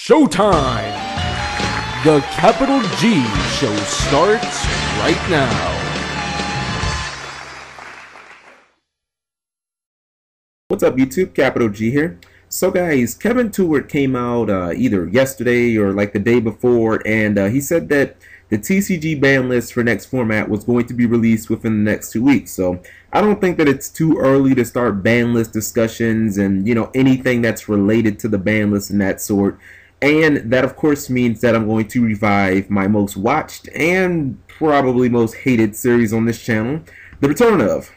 Showtime! The Capital G show starts right now. What's up YouTube, Capital G here. So guys, Kevin Tewart came out either yesterday or like the day before, and he said that the TCG ban list for next format was going to be released within the next 2 weeks. So I don't think that it's too early to start ban list discussions and, you know, anything that's related to the ban list and that sort. And that of course means that I'm going to revive my most watched and probably most hated series on this channel, The Return of.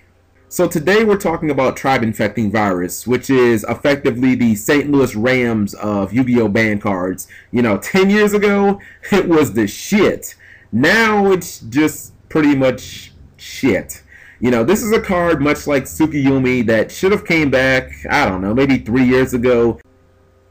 So today we're talking about tribe-infecting virus, which is effectively the St. Louis Rams of Yu-Gi-Oh! Ban cards. You know, 10 years ago, it was the shit. Now it's just pretty much shit. You know, this is a card much like Tsukuyomi that should have came back, I don't know, maybe 3 years ago.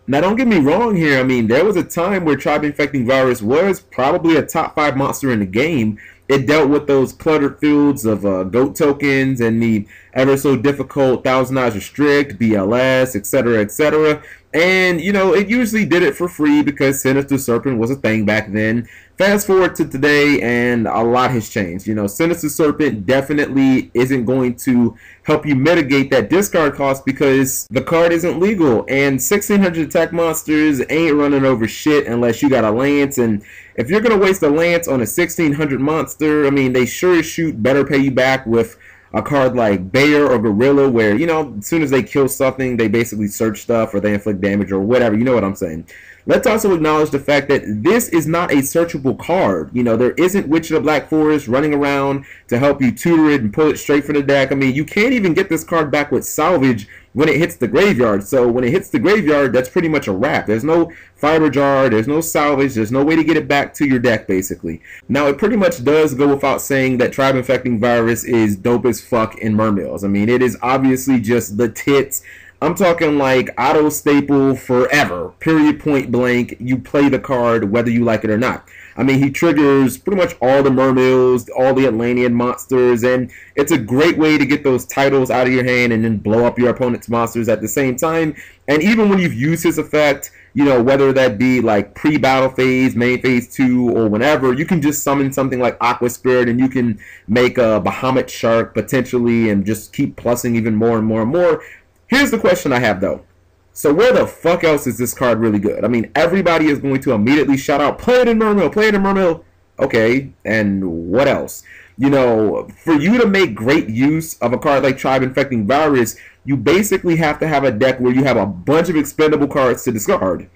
Now don't get me wrong here, I mean, there was a time where tribe-infecting virus was probably a top 5 monster in the game. It dealt with those cluttered fields of GOAT tokens and the ever so difficult Thousand Eyes Restrict, BLS, etc., etc. And, you know, it usually did it for free because Sinister Serpent was a thing back then. Fast forward to today and a lot has changed. You know, Sinister Serpent definitely isn't going to help you mitigate that discard cost because the card isn't legal. And 1600 attack monsters ain't running over shit unless you got a Lance. And if you're going to waste a Lance on a 1600 monster, I mean, they sure as shoot better pay you back with a card like Bear or Gorilla where, you know, as soon as they kill something, they basically search stuff or they inflict damage or whatever. You know what I'm saying. Let's also acknowledge the fact that this is not a searchable card. You know, there isn't Witch of the Black Forest running around to help you tutor it and pull it straight from the deck. I mean, you can't even get this card back with salvage when it hits the graveyard. So when it hits the graveyard, that's pretty much a wrap. There's no fiber jar, there's no salvage, there's no way to get it back to your deck, basically. Now, it pretty much does go without saying that tribe-infecting virus is dope as fuck in Mermills. I mean, it is obviously just the tits. I'm talking like auto staple forever, period, point blank. You play the card whether you like it or not. I mean, he triggers pretty much all the Mermills, all the Atlantean monsters, and it's a great way to get those titles out of your hand and then blow up your opponent's monsters at the same time. And even when you've used his effect, you know, whether that be like pre-battle phase, main phase 2, or whenever, you can just summon something like Aqua Spirit and you can make a Bahamut Shark potentially and just keep plussing even more and more and more. Here's the question I have though. So where the fuck else is this card really good? I mean, everybody is going to immediately shout out, play it in Mermill, play it in Mermill. Okay, and what else? You know, for you to make great use of a card like Tribe-Infecting Virus, you basically have to have a deck where you have a bunch of expendable cards to discard.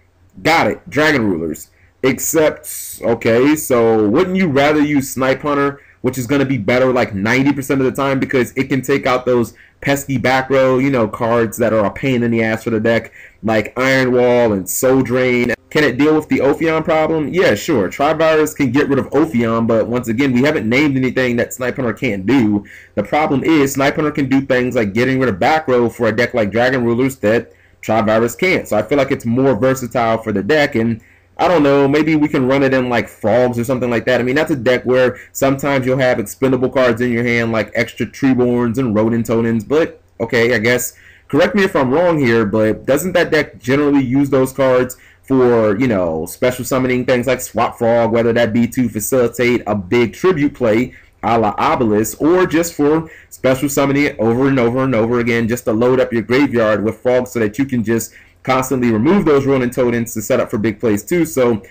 Got it, Dragon Rulers. Except, okay, so wouldn't you rather use Snipe Hunter, which is going to be better like 90% of the time because it can take out those pesky back row, you know, cards that are a pain in the ass for the deck, like Iron Wall and Soul Drain. Can it deal with the Ophion problem? Yeah, sure. Tri-Virus can get rid of Ophion, but once again, we haven't named anything that Snipe Hunter can't do. The problem is Snipe Hunter can do things like getting rid of back row for a deck like Dragon Rulers that Tri-Virus can't. So I feel like it's more versatile for the deck, and I don't know, maybe we can run it in like Frogs or something like that. I mean, that's a deck where sometimes you'll have expendable cards in your hand like extra Treeborns and RONINTOADINs, but okay, I guess, correct me if I'm wrong here, but doesn't that deck generally use those cards for, you know, special summoning things like Swap Frog, whether that be to facilitate a big tribute play a la Obelisk, or just for special summoning it over and over and over again just to load up your graveyard with frogs so that you can just constantly remove those RONINTOADINs to set up for big plays too. So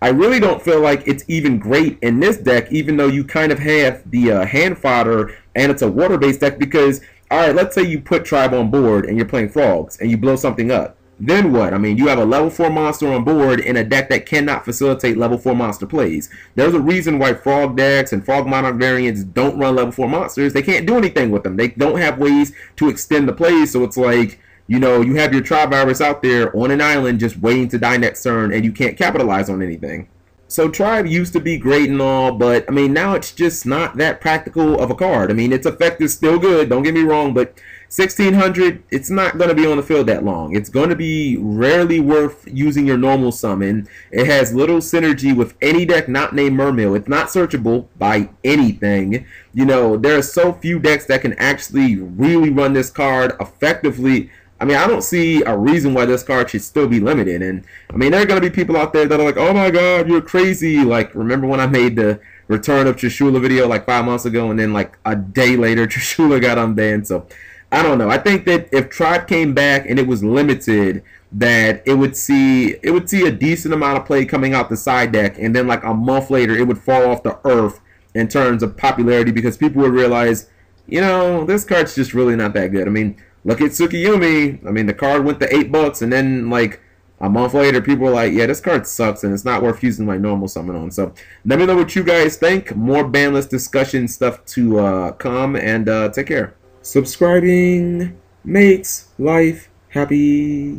I really don't feel like it's even great in this deck, even though you kind of have the hand fodder and it's a water-based deck because, alright, let's say you put Tribe on board and you're playing Frogs and you blow something up. Then what? I mean, you have a level 4 monster on board in a deck that cannot facilitate level 4 monster plays. There's a reason why Frog decks and Frog Monarch variants don't run level 4 monsters. They can't do anything with them. They don't have ways to extend the plays, so it's like, you know, you have your Tribe-Virus out there on an island just waiting to die next turn and you can't capitalize on anything. So Tribe used to be great and all, but I mean, now it's just not that practical of a card. I mean, its effect is still good, don't get me wrong, but 1600, it's not going to be on the field that long. It's going to be rarely worth using your normal summon. It has little synergy with any deck not named Mermill. It's not searchable by anything. You know, there are so few decks that can actually really run this card effectively I mean, I don't see a reason why this card should still be limited. And I mean, there are going to be people out there that are like, oh my god, you're crazy. Like, remember when I made the return of Trishula video like 5 months ago, and then like a day later Trishula got unbanned? So I don't know. I think that if Tribe came back and it was limited, that it would see a decent amount of play coming out the side deck, and then like a month later it would fall off the earth in terms of popularity, because people would realize, you know, this card's just really not that good. I mean, look at Tsukiyumi. I mean, the card went to $8, and then like a month later people were like, yeah, this card sucks and it's not worth using my normal summon on. So let me know what you guys think. More banless discussion stuff to come, and take care. Subscribing makes life happy.